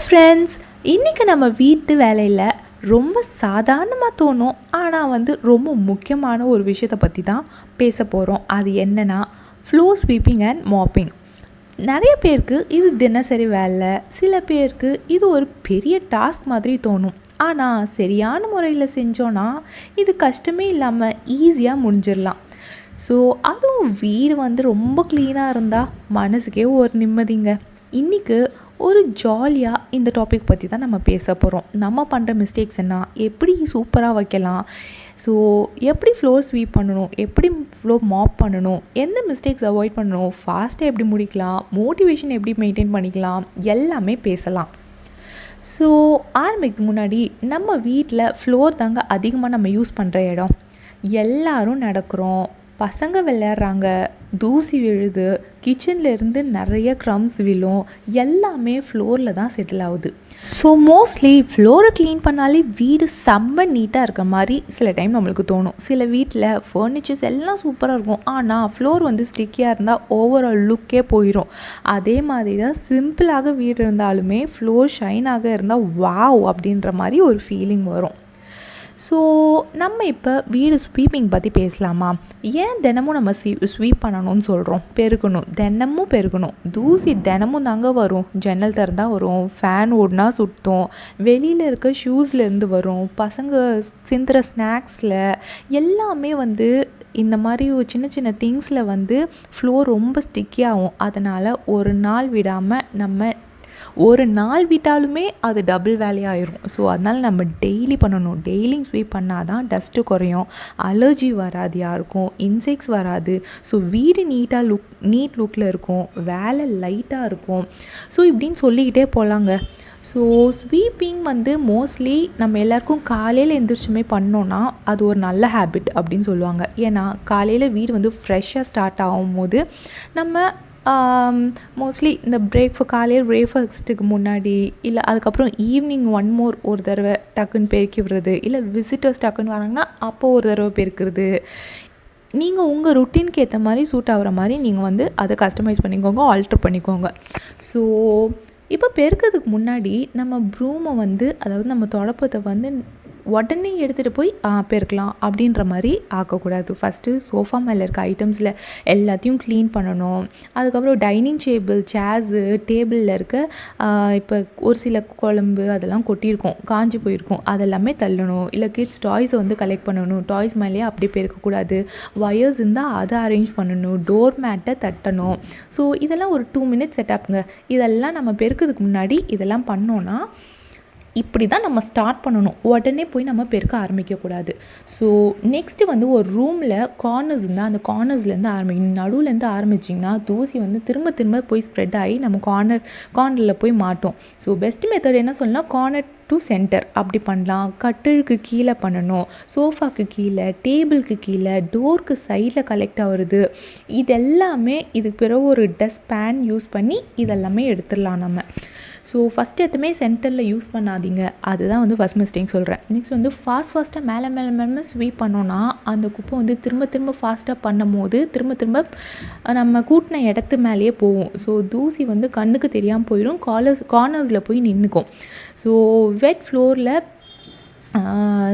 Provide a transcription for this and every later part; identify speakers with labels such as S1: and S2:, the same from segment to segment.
S1: Friends, இன்றைக்கி நம்ம வீட்டு வேலையில் ரொம்ப சாதாரணமாக தோணும், ஆனால் ரொம்ப முக்கியமான ஒரு விஷயத்தை பற்றி தான் பேச போகிறோம். அது என்னென்னா ஃப்ளோர் ஸ்வீப்பிங் அண்ட் மாப்பிங். நிறைய பேருக்கு இது தினசரி வேலை, சில பேருக்கு இது ஒரு பெரிய டாஸ்க் மாதிரி தோணும். ஆனால் சரியான முறையில் செஞ்சோன்னா இது கஷ்டமே இல்லாமல் ஈஸியாக முடிஞ்சிடலாம். ஸோ அதுவும் வீடு ரொம்ப க்ளீனாக இருந்தால் மனசுக்கே ஒரு நிம்மதிங்க. இன்றைக்கி ஒரு ஜாலியாக இந்த டாபிக் பற்றி தான் நம்ம பேச போகிறோம். நம்ம பண்ணுற மிஸ்டேக்ஸ் என்ன, எப்படி சூப்பராக வைக்கலாம், ஸோ எப்படி ஃப்ளோர் ஸ்வீப் பண்ணணும், எப்படி ஃப்ளோர் மாப் பண்ணணும், எந்த மிஸ்டேக்ஸ் அவாய்ட் பண்ணணும், ஃபாஸ்ட்டாக எப்படி முடிக்கலாம், மோட்டிவேஷன் எப்படி மெயின்டைன் பண்ணிக்கலாம், எல்லாமே பேசலாம். ஸோ ஆரம்பிக்கிறதுக்கு முன்னாடி நம்ம வீட்டில் ஃப்ளோர் தாங்க அதிகமாக நம்ம யூஸ் பண்ணுற இடம். எல்லோரும் நடக்கிறோம், பசங்க விளையாடுறாங்க, தூசி விழுது, கிச்சன்லேருந்து நிறைய க்ரம்ஸ் விழும், எல்லாமே ஃப்ளோரில் தான் செட்டில் ஆகுது. ஸோ மோஸ்ட்லி ஃப்ளோரை க்ளீன் பண்ணாலே வீடு செம்ம நீட்டாக இருக்க மாதிரி சில டைம் நம்மளுக்கு தோணும். சில வீட்டில் ஃபர்னிச்சர்ஸ் எல்லாம் சூப்பராக இருக்கும், ஆனால் ஃப்ளோர் ஸ்டிக்கியாக இருந்தால் ஓவரால் லுக்கே போயிடும். அதே மாதிரி தான் சிம்பிளாக வீடு இருந்தாலுமே ஃப்ளோர் ஷைனாக இருந்தால் வாவ் அப்படின்ற மாதிரி ஒரு ஃபீலிங் வரும். ஸோ நம்ம இப்போ வீடு ஸ்வீப்பிங் பற்றி பேசலாமா? ஏன் தினமும் நம்ம ஸ்வீப் பண்ணணும்னு சொல்கிறோம்? பெருக்கணும், தினமும் பெருக்கணும். தூசி தினமும் தாங்க வரும். ஜன்னல் திறந்தால் வரும், ஃபேன் ஓடினா சுற்றும், வெளியில் இருக்க ஷூஸ்லேருந்து வரும், பசங்க சிந்துற ஸ்நாக்ஸில் எல்லாமே இந்த மாதிரி சின்ன சின்ன திங்ஸில் ஃப்ளோர் ரொம்ப ஸ்டிக்கி ஆகும். அதனால் ஒரு நாள் விடாமல் நம்ம ஒரு நாள் விட்டாலுமே அது டபுள் வேலையாயிரும். ஸோ அதனால் நம்ம டெய்லி பண்ணணும். டெய்லியும் ஸ்வீப் பண்ணால் தான் டஸ்ட்டு குறையும், அலர்ஜி வராது, யாருக்கும் இன்செக்ட்ஸ் வராது. ஸோ வீடு நீட் லுக்கில் இருக்கும், வேலை லைட்டாக இருக்கும். ஸோ இப்படின்னு சொல்லிக்கிட்டே போகலாங்க. ஸோ ஸ்வீப்பிங் மோஸ்ட்லி நம்ம எல்லாருக்கும் காலையில் எழுந்திரிச்சுமே பண்ணோன்னா அது ஒரு நல்ல ஹேபிட் அப்படின்னு சொல்லுவாங்க. ஏன்னா காலையில் வீடு ஃப்ரெஷ்ஷாக ஸ்டார்ட் ஆகும்போது நம்ம மோஸ்ட்லி இந்த காலையில் பிரேக்ஃபாஸ்ட்டுக்கு முன்னாடி இல்லை அதுக்கப்புறம் ஈவினிங் ஒரு தடவை டக்குன்னு பெருக்கி விடுறது, இல்லை விசிட்டர்ஸ் டக்குன்னு வராங்கன்னா அப்போது ஒரு தடவை பெருக்கிறது. நீங்கள் உங்கள் ருட்டீனுக்கு ஏற்ற மாதிரி சூட் ஆகிற மாதிரி நீங்கள் அதை கஸ்டமைஸ் பண்ணிக்கோங்க, ஆல்ட்ரு பண்ணிக்கோங்க. ஸோ இப்போ பெருக்கிறதுக்கு முன்னாடி நம்ம ப்ரூமை அதாவது நம்ம தொடப்பத்தை உடனே எடுத்துகிட்டு போய் பெருக்கலாம் அப்படின்ற மாதிரி ஆக்கக்கூடாது. ஃபஸ்ட்டு சோஃபா மேலே இருக்க ஐட்டம்ஸில் எல்லாத்தையும் க்ளீன் பண்ணணும். அதுக்கப்புறம் டைனிங் டேபிள், சேர்ஸு, டேபிளில் இருக்க இப்போ ஒரு சில குழம்பு அதெல்லாம் கொட்டியிருக்கும், காஞ்சி போயிருக்கும், அதெல்லாமே தள்ளணும். இல்லை கிட்ஸ் டாய்ஸை கலெக்ட் பண்ணணும். டாய்ஸ் மேலேயே அப்படியே பெருக்கக்கூடாது. வயர்ஸ் இருந்தால் அதை அரேஞ்ச் பண்ணணும். டோர் மேட்டை தட்டணும். ஸோ இதெல்லாம் ஒரு 2 மினிட்ஸ் செட்டப்புங்க. இதெல்லாம் நம்ம பெருக்கிறதுக்கு முன்னாடி இதெல்லாம் பண்ணோன்னா இப்படி தான் நம்ம ஸ்டார்ட் பண்ணணும். உடனே போய் நம்ம பெருக்க ஆரம்பிக்கக்கூடாது. ஸோ நெக்ஸ்ட்டு ஒரு ரூமில் கார்னர்ஸ் இருந்தால் அந்த கார்னர்ஸ்லேருந்து ஆரம்பிக்கணும். நடுவுலேருந்து ஆரம்பிச்சிங்கன்னா தூசி திரும்ப திரும்ப போய் ஸ்ப்ரெட் ஆகி நம்ம கார்னரில் போய் மாட்டோம். ஸோ பெஸ்ட் மெத்தட் என்ன சொல்லலாம், கார்னர் டு சென்டர் அப்படி பண்ணலாம். கட்டிலுக்கு கீழே பண்ணணும், சோஃபாக்கு கீழே, டேபிளுக்கு கீழே, டோருக்கு சைடில் கலெக்ட் ஆகுறது. இதெல்லாமே இதுக்கு பிறகு ஒரு டஸ்ட் பேன் யூஸ் பண்ணி இதெல்லாமே எடுத்துடலாம் நம்ம. ஸோ ஃபஸ்ட்டு எதுவுமே சென்டரில் யூஸ் பண்ணாதீங்க. அதுதான் ஃபஸ்ட் மிஸ்டேக் சொல்கிறேன். நெக்ஸ்ட் ஃபாஸ்ட்டாக மேலே ஸ்வீப் பண்ணோன்னா அந்த குப்பை திரும்ப திரும்ப ஃபாஸ்ட்டாக பண்ணும் போது திரும்ப நம்ம கூட்டின இடத்து மேலேயே போகும். ஸோ தூசி கண்ணுக்கு தெரியாமல் போயிடும், கார்னர்ஸில் போய் நின்றுக்கும். ஸோ வெட் ஃப்ளோரில்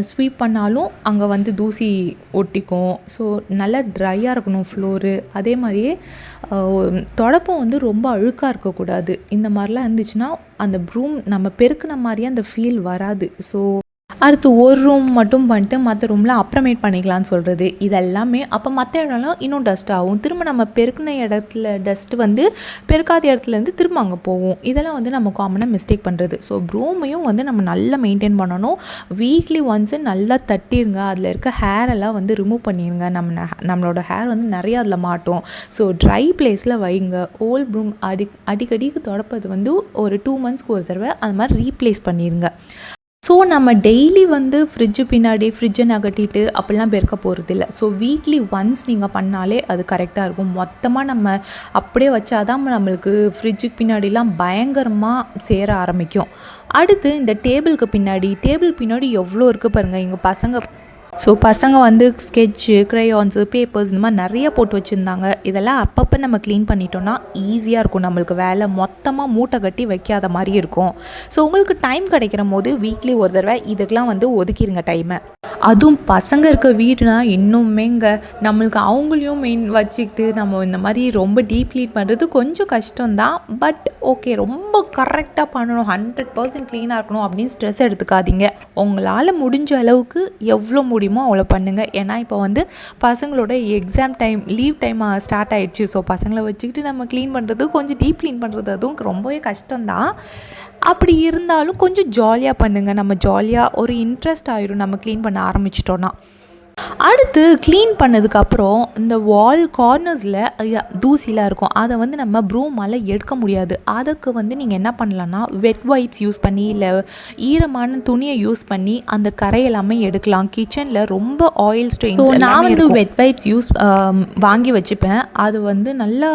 S1: ஸ்வீப் பண்ணாலும் அங்கே தூசி ஒட்டிக்கும். ஸோ நல்லா ட்ரையாக இருக்கணும் ஃப்ளோரு. அதே மாதிரியே தொடப்பம் ரொம்ப அழுக்காக இருக்கக்கூடாது. இந்த மாதிரிலாம் இருந்துச்சுன்னா அந்த ப்ரூம் நம்ம பெருக்கின மாதிரியே அந்த ஃபீல் வராது. ஸோ அடுத்து ஒரு ரூம் மட்டும் பண்ணிட்டு மற்ற ரூமில் அப்புறமேட் பண்ணிக்கலான்னு சொல்கிறது. இதெல்லாமே அப்போ மற்ற இடம்லாம் இன்னும் டஸ்ட் ஆகும். திரும்ப நம்ம பெருக்கின இடத்துல டஸ்ட்டு பெருக்காத இடத்துலேருந்து திரும்ப அங்கே போகும். இதெல்லாம் நம்ம காமனாக மிஸ்டேக் பண்ணுறது. ஸோ ப்ரூமையும் நம்ம நல்லா மெயின்டைன் பண்ணணும். வீக்லி ஒன்ஸு நல்லா தட்டிடுங்க. அதில் இருக்க ஹேரெல்லாம் ரிமூவ் பண்ணிடுங்க. நம்மளோட ஹேர் நிறையா அதில் மாட்டோம். ஸோ ட்ரை பிளேஸில் வைங்க. ஓல்ட் ப்ரூம் அடிக்கடிக்கு தொடப்பது ஒரு 2 மந்த்ஸ்க்கு ஒரு தடவை அது மாதிரி ரீப்ளேஸ் பண்ணிடுங்க. ஸோ நம்ம டெய்லி ஃப்ரிட்ஜை நகட்டிட்டு அப்படிலாம் பெருக்க போகிறதில்ல. ஸோ வீக்லி ஒன்ஸ் நீங்கள் பண்ணாலே அது கரெக்டாக இருக்கும். மொத்தமாக நம்ம அப்படியே வச்சாதான் நம்மளுக்கு ஃப்ரிட்ஜுக்கு பின்னாடிலாம் பயங்கரமாக சேர ஆரம்பிக்கும். அடுத்து இந்த டேபிள் பின்னாடி எவ்வளோ இருக்குது பாருங்கள். எங்கள் பசங்க ஸோ பசங்க வந்து ஸ்கெட்சு, க்ரையான்ஸு, பேப்பர்ஸ் இந்த மாதிரி நிறைய போட்டு வச்சுருந்தாங்க. இதெல்லாம் அப்பப்போ நம்ம க்ளீன் பண்ணிட்டோன்னா ஈஸியாக இருக்கும், நம்மளுக்கு வேலை மொத்தமாக மூட்டை கட்டி வைக்காத மாதிரி இருக்கும். ஸோ உங்களுக்கு டைம் கிடைக்கிற போது வீக்லி ஒரு தடவை இதுக்கெலாம் வந்து ஒதுக்கிடுங்க டைமை. அதுவும் பசங்க இருக்க வீடுனா இன்னுமேங்க நம்மளுக்கு அவங்களையும் வச்சுக்கிட்டு நம்ம இந்த மாதிரி ரொம்ப டீப் க்ளீன் பண்ணுறது கொஞ்சம் கஷ்டம்தான். பட் ஓகே, ரொம்ப கரெக்டாக பண்ணணும், 100% க்ளீனாக இருக்கணும் அப்படின்னு ஸ்ட்ரெஸ் எடுத்துக்காதீங்க. உங்களால் முடிஞ்ச அளவுக்கு எவ்வளோ முடியுமோ அவ்வளோ பண்ணுங்கள். ஏன்னா இப்போ வந்து பசங்களோட exam time, leave time start ஆகிடுச்சு. ஸோ பசங்களை வச்சுக்கிட்டு நம்ம க்ளீன் பண்ணுறது, கொஞ்சம் டீப் க்ளீன் பண்ணுறது அதுவும் ரொம்பவே கஷ்டம்தான். அப்படி இருந்தாலும் கொஞ்சம் ஜாலியாக பண்ணுங்கள். நம்ம ஜாலியாக ஒரு இன்ட்ரெஸ்ட் ஆகிடும் நம்ம க்ளீன் பண்ண ஆரம்பிச்சிட்டோன்னா. அடுத்து க்ளீன் பண்ணதுக்கப்புறம் இந்த வால் கார்னர்ஸில் தூசிலாம் இருக்கும், அதை வந்து நம்ம ப்ரூமால் எடுக்க முடியாது. அதுக்கு வந்து நீங்கள் என்ன பண்ணலான்னா வெட் வைப்ஸ் யூஸ் பண்ணி இல்லை ஈரமான துணியை யூஸ் பண்ணி அந்த கரை எல்லாமே எடுக்கலாம். கிச்சனில் ரொம்ப ஆயில் ஸ்ட்ரெயின்ஸ், நான் வந்து வெட் வைப்ஸ் வாங்கி வச்சுப்பேன். அது வந்து நல்லா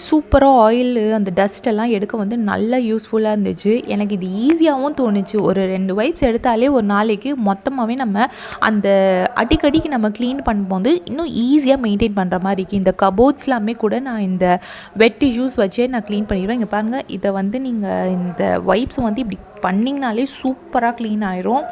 S1: சூப்பராக ஆயில் அந்த டஸ்ட் எல்லாம் எடுக்க வந்து நல்லா யூஸ்ஃபுல்லாக இருந்துச்சு. எனக்கு இது ஈஸியாகவும் தோணுச்சு. ஒரு 2 வைப்ஸ் எடுத்தாலே ஒரு நாளைக்கு மொத்தமாகவே நம்ம அந்த அடிக்கடிக்கு நம்ம க்ளீன் பண்ணும்போது இன்னும் ஈஸியாக மெயின்டைன் பண்ணுற மாதிரி இருக்குது. இந்த கபோர்ட்ஸ்லாமே கூட நான் இந்த வெட் டிஷ்யூஸ் வச்சே நான் க்ளீன் பண்ணிடுவேன். இங்கே பாருங்கள், இதை வந்து நீங்கள் இந்த வைப்ஸ் வந்து இப்படி பண்ணிங்கனாலே சூப்பராக க்ளீன் ஆயிரும்.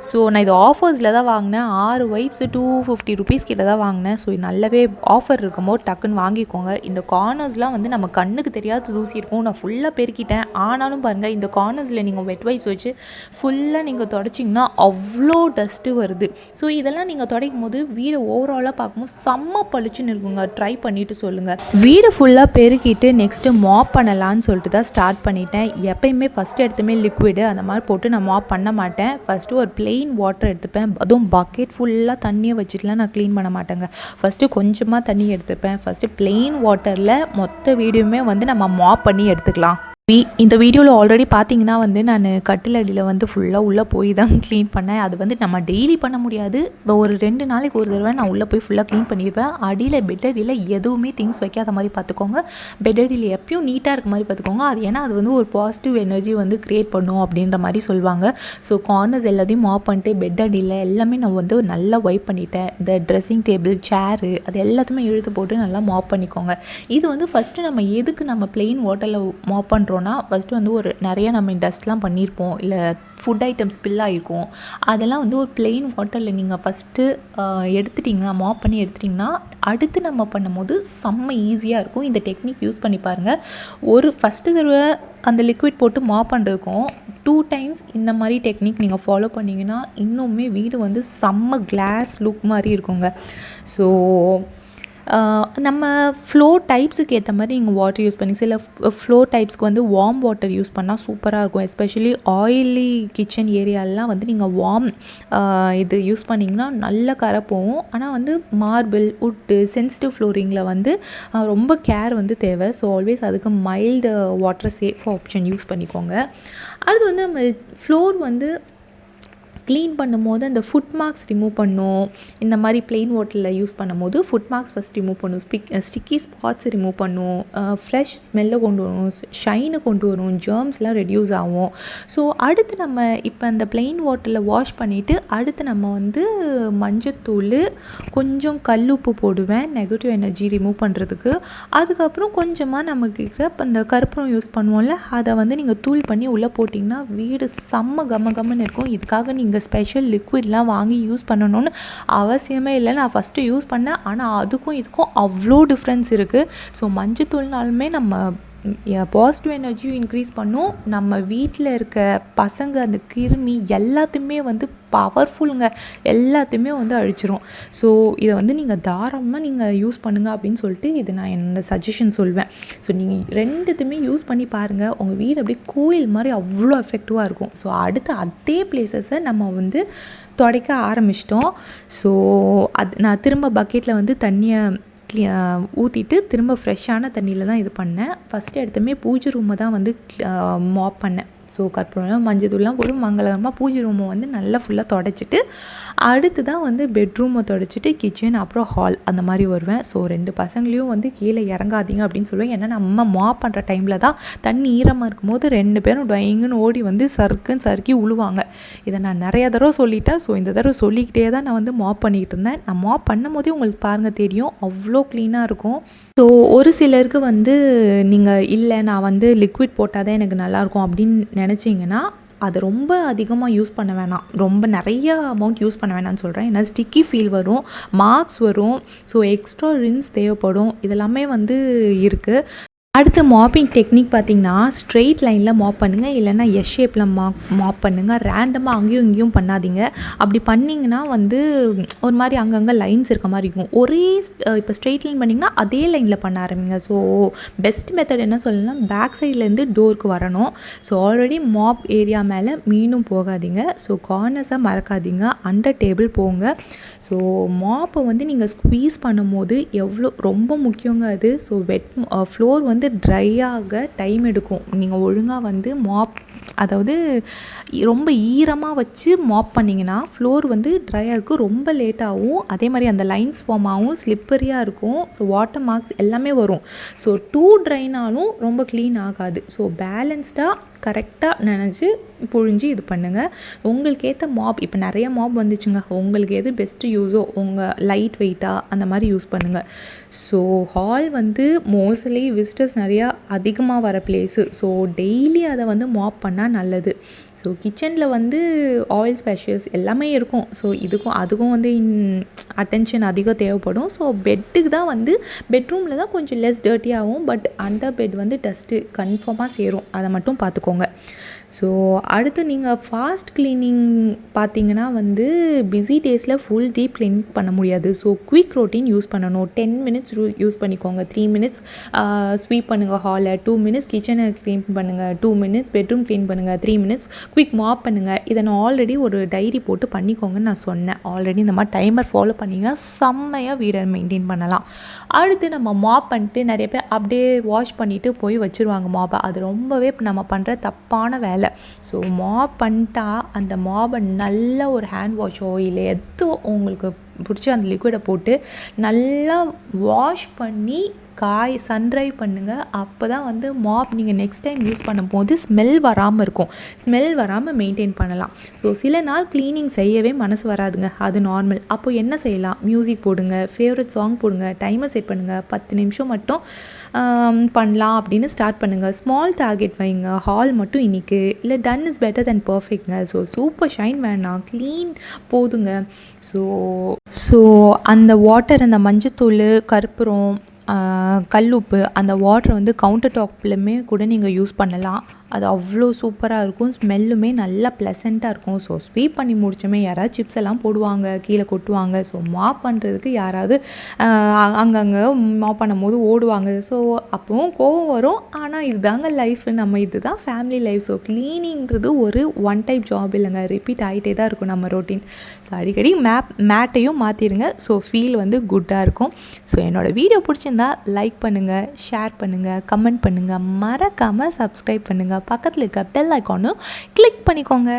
S1: ஸோ நான் இது ஆஃபர்ஸில் தான் வாங்கினேன். 6 வைப்ஸ் 250 ருபீஸ் கிட்ட தான் வாங்கினேன். ஸோ இது நல்லாவே ஆஃபர் இருக்கும்போது டக்குன்னு வாங்கிக்கோங்க. இந்த கார்னர்ஸ்லாம் வந்து நம்ம கண்ணுக்கு தெரியாத தூசி இருக்கும். நான் ஃபுல்லாக பெருக்கிட்டேன். ஆனாலும் பாருங்கள், இந்த கார்னர்ஸில் நீங்கள் வெட் வைப்ஸ் வச்சு ஃபுல்லாக நீங்கள் தொடச்சிங்கன்னா அவ்வளோ டஸ்ட்டு வருது. ஸோ இதெல்லாம் நீங்கள் துடைக்கும் போது வீடு ஓவராலாக பார்க்கும்போது செம்ம பளிச்சுன்னு இருக்குங்க. ட்ரை பண்ணிவிட்டு சொல்லுங்கள். வீடு ஃபுல்லாக பெருக்கிட்டு நெக்ஸ்ட்டு மாப் பண்ணலான்னு சொல்லிட்டு தான் ஸ்டார்ட் பண்ணிட்டேன். எப்பயுமே ஃபஸ்ட்டு எடுத்துமே லிக்விட் அந்த மாதிரி போட்டு நான் மாப் பண்ண மாட்டேன். ஃபஸ்ட்டு ஒரு பிளெயின் வாட்டர் எடுத்துப்பேன். அதுவும் பக்கெட் ஃபுல்லாக தண்ணியை வச்சுட்டுலாம் நான் க்ளீன் பண்ண மாட்டேங்க. ஃபஸ்ட்டு கொஞ்சமாக தண்ணி எடுத்துப்பேன். ஃபஸ்ட்டு பிளெயின் வாட்டரில் மொத்த வீடியோமே வந்து நம்ம மாப் பண்ணி எடுத்துக்கலாம். இந்த வீடியோவில் ஆல்ரெடி பார்த்தீங்கன்னா வந்து நான் கட்டில் அடியில் வந்து ஃபுல்லாக உள்ளே போய் தான் க்ளீன் பண்ணேன். அது வந்து நம்ம டெய்லி பண்ண முடியாது. இப்போ ஒரு 2 நாளைக்கு ஒரு தடவை நான் உள்ளே போய் ஃபுல்லாக க்ளீன் பண்ணிடுவேன். அடியில் பெட் அடியில் எதுவுமே திங்ஸ் வைக்காத மாதிரி பார்த்துக்கோங்க. பெட் அடியில் எப்பயும் நீட்டாக இருக்க மாதிரி பார்த்துக்கோங்க. அது ஏன்னா அது வந்து ஒரு பாசிட்டிவ் எனர்ஜி வந்து க்ரியேட் பண்ணும் அப்படின்ற மாதிரி சொல்லுவாங்க. ஸோ கார்னர்ஸ் எல்லாத்தையும் மாப் பண்ணிட்டு பெட் அடியில் எல்லாமே நான் வந்து நல்லா வைப் பண்ணிட்டேன். இந்த ட்ரெஸ்ஸிங் டேபிள், சேரு, அது எல்லாத்தையுமே இழுத்து போட்டு நல்லா மாப் பண்ணிக்கோங்க. இது வந்து ஃபஸ்ட்டு நம்ம எதுக்கு நம்ம பிளெயின் வாட்டரில் மாப் பண்ணுறோம், ஃபஸ்ட்டு வந்து ஒரு நிறைய நம்ம டஸ்ட்லாம் பண்ணியிருப்போம், இல்லை ஃபுட் ஐட்டம்ஸ் ஸ்பில் ஆகிருக்கும். அதெல்லாம் வந்து ஒரு பிளெயின் வாட்டரில் நீங்கள் ஃபஸ்ட்டு எடுத்துட்டிங்கன்னா, மாப் பண்ணி எடுத்துட்டிங்கன்னா அடுத்து நம்ம பண்ணும்போது செம்ம ஈஸியாக இருக்கும். இந்த டெக்னிக் யூஸ் பண்ணி பாருங்கள். ஒரு ஃபஸ்ட்டு தடவை அந்த லிக்விட் போட்டு மாப் பண்ணுறதுக்கும் 2 டைம்ஸ் இந்த மாதிரி டெக்னிக் நீங்கள் ஃபாலோ பண்ணிங்கன்னா இன்னுமே வீடு வந்து செம்ம கிளாஸ் லுக் மாதிரி இருக்குங்க. ஸோ நம்ம ஃப்ளோர் டைப்ஸுக்கு ஏற்ற மாதிரி நீங்கள் வாட்டர் யூஸ் பண்ணி, சில ஃப்ளோர் டைப்ஸ்க்கு வந்து வார்ம் வாட்டர் யூஸ் பண்ணால் சூப்பராக இருக்கும். எஸ்பெஷலி ஆயிலி கிச்சன் ஏரியாலெலாம் வந்து நீங்கள் வார்ம் இது யூஸ் பண்ணிங்கன்னா நல்ல கரை போகும். ஆனால் வந்து மார்பிள், உட்டு, சென்சிட்டிவ் ஃப்ளோரிங்கில் வந்து ரொம்ப கேர் வந்து தேவை. ஸோ ஆல்வேஸ் அதுக்கு mild water safe option use பண்ணிக்கோங்க. அடுத்து வந்து நம்ம ஃப்ளோர் வந்து க்ளீன் பண்ணும்போது அந்த ஃபுட் மார்க்ஸ் ரிமூவ் பண்ணும். இந்த மாதிரி பிளெயின் வாட்டரில் யூஸ் பண்ணும்போது ஃபுட் மார்க்ஸ் ஃபஸ்ட் ரிமூவ் பண்ணும், ஸ்டிக்கி ஸ்பாட்ஸ் ரிமூவ் பண்ணும், ஃப்ரெஷ் ஸ்மெல்லை கொண்டு வரும், ஷைனை கொண்டு வரும், ஜெர்ம்ஸ்லாம் ரெடியூஸ் ஆகும். ஸோ அடுத்து நம்ம இப்போ அந்த பிளெயின் வாட்டரில் வாஷ் பண்ணிவிட்டு அடுத்து நம்ம வந்து மஞ்சத்தூள், கொஞ்சம் கல்லுப்பு போடுவேன் நெகட்டிவ் எனர்ஜி ரிமூவ் பண்ணுறதுக்கு. அதுக்கப்புறம் கொஞ்சமாக நமக்கு அந்த கற்பூரம் யூஸ் பண்ணுவோம்ல, அதை வந்து நீங்கள் தூள் பண்ணி உள்ளே போட்டிங்கன்னா வீடு செம்ம கம்மன்னு இருக்கும். இதுக்காக நீங்கள் ஸ்பெஷல் லிக்விட்லாம் வாங்கி யூஸ் பண்ணணும்னு அவசியமே இல்லை. நான் ஃபஸ்ட்டு யூஸ் பண்ணேன், ஆனால் அதுக்கும் இதுக்கும் அவ்வளோ டிஃப்ரென்ஸ் இருக்குது. ஸோ மஞ்சத்தூள்னாலுமே நம்ம பாசிட்டிவ் எனர்ஜியும் இன்க்ரீஸ் பண்ணும். நம்ம வீட்டில் இருக்க பசங்க அந்த கிருமி எல்லாத்தையுமே வந்து பவர்ஃபுல்லுங்க, எல்லாத்தையுமே வந்து அழிச்சிரும். ஸோ இதை வந்து நீங்கள் தாராளமாக நீங்கள் யூஸ் பண்ணுங்கள் அப்படின்னு சொல்லிட்டு இது நான் என்னோடய சஜஷன் சொல்வேன். ஸோ நீங்கள் ரெண்டுத்தையுமே யூஸ் பண்ணி பாருங்கள். உங்கள் வீடு அப்படியே கோயில் மாதிரி அவ்வளோ எஃபெக்டிவாக இருக்கும். ஸோ அடுத்து அதே பிளேசஸை நம்ம வந்து துடைக்க ஆரம்பிச்சிட்டோம். ஸோ நான் திரும்ப பக்கெட்டில் வந்து தண்ணியை ஊற்றிட்டு திரும்ப ஃப்ரெஷ்ஷான தண்ணியில் தான் இது பண்ணேன். ஃபஸ்ட்டு எடுத்துமே பூஜை ரூமை தான் வந்து மாப் பண்ணேன். ஸோ கற்பூரம் மஞ்சள் தூள்லாம் போட்டு மங்களகரமாக பூஜை ரூமை வந்து நல்லா ஃபுல்லாக தொடச்சிட்டு அடுத்து தான் வந்து பெட்ரூமை தொடச்சிட்டு கிச்சன் அப்புறம் ஹால் அந்த மாதிரி வருவேன். ஸோ 2 பசங்களையும் வந்து கீழே இறங்காதீங்க அப்படின்னு சொல்லுவேன். ஏன்னா நம்ம மாப் பண்ணுற டைமில் தான் தண்ணி ஈரமாக இருக்கும்போது 2 பேரும் டைங்குன்னு ஓடி வந்து சறுக்கி உழுவாங்க. இதை நான் நிறைய தடவை சொல்லிட்டேன். ஸோ இந்த தடவை சொல்லிக்கிட்டே தான் நான் வந்து மாப் பண்ணிக்கிட்டு இருந்தேன். நான் மாப் பண்ணும் போதே உங்களுக்கு பாருங்கள் தெரியும், அவ்வளோ க்ளீனாக இருக்கும். ஸோ ஒரு சிலருக்கு வந்து நீங்கள் இல்லை நான் வந்து லிக்விட் போட்டால் தான் எனக்கு நல்லாயிருக்கும் அப்படின்னு நினச்சிங்கன்னா அதை ரொம்ப அதிகமாக யூஸ் பண்ண வேணாம், ரொம்ப நிறைய அமௌண்ட் யூஸ் பண்ண வேணாம்னு சொல்கிறேன். ஏன்னா ஸ்டிக்கி ஃபீல் வரும், மார்க்ஸ் வரும். ஸோ எக்ஸ்ட்ரா ரின்ஸ் தேவைப்படும். இதெல்லாமே வந்து இருக்குது. அடுத்த மாப்பிங் டெக்னிக் பார்த்திங்கன்னா ஸ்ட்ரெயிட் லைனில் மாப் பண்ணுங்கள், இல்லைன்னா எஸ் ஷேப்பில் மாப் பண்ணுங்கள். ரேண்டமாக அங்கேயும் இங்கேயும் பண்ணாதீங்க. அப்படி பண்ணிங்கன்னா வந்து ஒரு மாதிரி அங்கங்கே லைன்ஸ் இருக்க மாதிரி இருக்கும். ஒரே இப்போ ஸ்ட்ரெயிட் லைன் பண்ணிங்கன்னா அதே லைனில் பண்ண ஆரம்பிங்க. ஸோ பெஸ்ட் மெத்தட் என்ன சொல்லலாம், பேக் சைட்லேருந்து டோருக்கு வரணும். ஸோ ஆல்ரெடி மாப் ஏரியா மேலே மீனும் போகாதீங்க. ஸோ கார்னர்ஸை மறக்காதீங்க, அண்டர் டேபிள் போங்க. ஸோ மாப்பை வந்து நீங்கள் ஸ்குவீஸ் பண்ணும்போது எவ்வளோ ரொம்ப முக்கியங்க அது. ஸோ ஃப்ளோர் வந்து ட்ரை ஆக டைம் எடுக்கும். நீங்கள் ஒழுங்காக வந்து மாப், அதாவது ரொம்ப ஈரமாக வச்சு மாப் பண்ணிங்கன்னா ஃப்ளோர் வந்து ட்ரை ஆகும், ரொம்ப லேட்டாகும். அதே மாதிரி அந்த லைன்ஸ் ஃபார்ம் ஆகும், ஸ்லிப்பரியாக இருக்கும். ஸோ வாட்டர் மார்க்ஸ் எல்லாமே வரும். ஸோ டூ ட்ரைனாலும் ரொம்ப க்ளீன் ஆகாது. ஸோ பேலன்ஸ்டாக கரெக்டாக நினச்சி புழிஞ்சு இது பண்ணுங்கள். உங்களுக்கு ஏற்ற மாப், இப்போ நிறைய மாப் வந்துச்சுங்க, உங்களுக்கு எது பெஸ்ட்டு யூஸோ உங்கள் லைட் வெயிட்டாக அந்த மாதிரி யூஸ் பண்ணுங்கள். ஸோ ஹால் வந்து மோஸ்ட்லி விசிட்டர்ஸ் நிறையா அதிகமாக வர பிளேஸு. ஸோ டெய்லி அதை வந்து மாப் பண்ணால் நல்லது. ஸோ கிச்சனில் வந்து ஆயில் ஸ்பெஷல்ஸ் எல்லாமே இருக்கும். ஸோ இதுக்கும் அதுக்கும் வந்து அட்டென்ஷன் அதிகம் தேவைப்படும். ஸோ பெட்டுக்கு தான் வந்து பெட்ரூமில் தான் கொஞ்சம் லெஸ் டர்ட்டியாகும், பட் அண்டர் பெட் வந்து டஸ்ட்டு கன்ஃபார்மாக சேரும், அதை மட்டும் பார்த்துக்கோங்க. ஸோ அடுத்து நீங்கள் ஃபாஸ்ட் க்ளீனிங் பார்த்தீங்கன்னா வந்து பிஸி டேஸில் ஃபுல் டீப் க்ளீன் பண்ண முடியாது. ஸோ குயிக் ரொட்டீன் யூஸ் பண்ணணும். 10 மினிட்ஸ் யூஸ் பண்ணிக்கோங்க. 3 மினிட்ஸ் ஸ்வீப் பண்ணுங்கள் ஹாலை, 2 மினிட்ஸ் கிச்சனை க்ளீன் பண்ணுங்கள், 2 மினிட்ஸ் பெட்ரூம் க்ளீன் பண்ணுங்கள், 3 மினிட்ஸ் குயிக் மாப் பண்ணுங்கள். இதை நான் ஆல்ரெடி ஒரு டைரி போட்டு பண்ணிக்கோங்கன்னு நான் சொன்னேன். ஆல்ரெடி இந்த மாதிரி டைமர் ஃபாலோ பண்ணிங்கன்னா செம்மையாக வீடை மெயின்டைன் பண்ணலாம். அடுத்து நம்ம மாப் பண்ணிட்டு நிறைய பேர் அப்படியே வாஷ் பண்ணிவிட்டு போய் வச்சுருவாங்க மாப்பை. அது ரொம்பவே நம்ம பண்ணுற தப்பான வேலை. ஸோ மாப் பண்ணிட்டா அந்த மாப்பை நல்ல ஒரு ஹேண்ட் வாஷோ இல்லை எது உங்களுக்கு பிடிச்ச அந்த லிக்விடை போட்டு நல்லா வாஷ் பண்ணி சன்ட்ரை பண்ணுங்கள். அப்போ தான் வந்து மாப் நீங்கள் நெக்ஸ்ட் டைம் யூஸ் பண்ணும்போது ஸ்மெல் வராமல் இருக்கும். ஸ்மெல் வராமல் மெயின்டைன் பண்ணலாம். ஸோ சில நாள் க்ளீனிங் செய்யவே மனசு வராதுங்க, அது நார்மல். அப்போ என்ன செய்யலாம், மியூசிக் போடுங்க, ஃபேவரட் சாங் போடுங்க, டைமர் செட் பண்ணுங்கள், 10 நிமிஷம் மட்டும் பண்ணலாம் அப்படின்னு ஸ்டார்ட் பண்ணுங்கள். ஸ்மால் டார்கெட் வைங்க. ஹால் மட்டும் இன்றைக்கி இல்லை, டன் இஸ் பெட்டர் தென் பர்ஃபெக்ட்ங்க. ஸோ சூப்பர் ஷைன் வேணாம், க்ளீன் போதுங்க. ஸோ அந்த வாட்டர், அந்த மஞ்சத்தூள், கற்பூரம், கல்லுப்பு, அந்த வாட்டரை வந்து கவுண்டர் டாப்லையுமே கூட நீங்கள் யூஸ் பண்ணலாம். அது அவ்வளோ சூப்பராக இருக்கும். ஸ்மெல்லுமே நல்லா ப்ளசண்ட்டாக இருக்கும். ஸோ ஸ்வீப் பண்ணி முடிச்சோமே யாராவது சிப்ஸ் எல்லாம் போடுவாங்க, கீழே கொட்டுவாங்க. ஸோ மாப் பண்ணுறதுக்கு யாராவது அங்கங்கே மாப் பண்ணும் போது ஓடுவாங்க. ஸோ அப்போவும் கோவம் வரும். ஆனால் இதுதாங்க லைஃப், நம்ம இதுதான் ஃபேமிலி லைஃப். ஸோ க்ளீனிங்கிறது ஒரு ஒன் டைப் ஜாப் இல்லைங்க, ரிப்பீட் ஆகிட்டே தான் இருக்கும் நம்ம ரொட்டீன். ஸோ அடிக்கடி மேட்டையும் மாற்றிடுங்க. ஸோ ஃபீல் வந்து குட்டாக இருக்கும். ஸோ என்னோடய வீடியோ பிடிச்சிருந்தா லைக் பண்ணுங்கள், ஷேர் பண்ணுங்கள், கமெண்ட் பண்ணுங்கள், மறக்காமல் சப்ஸ்கிரைப் பண்ணுங்கள். பக்கத்தில் இருக்க பெல் ஐக்கானும் கிளிக் பண்ணிக்கோங்க.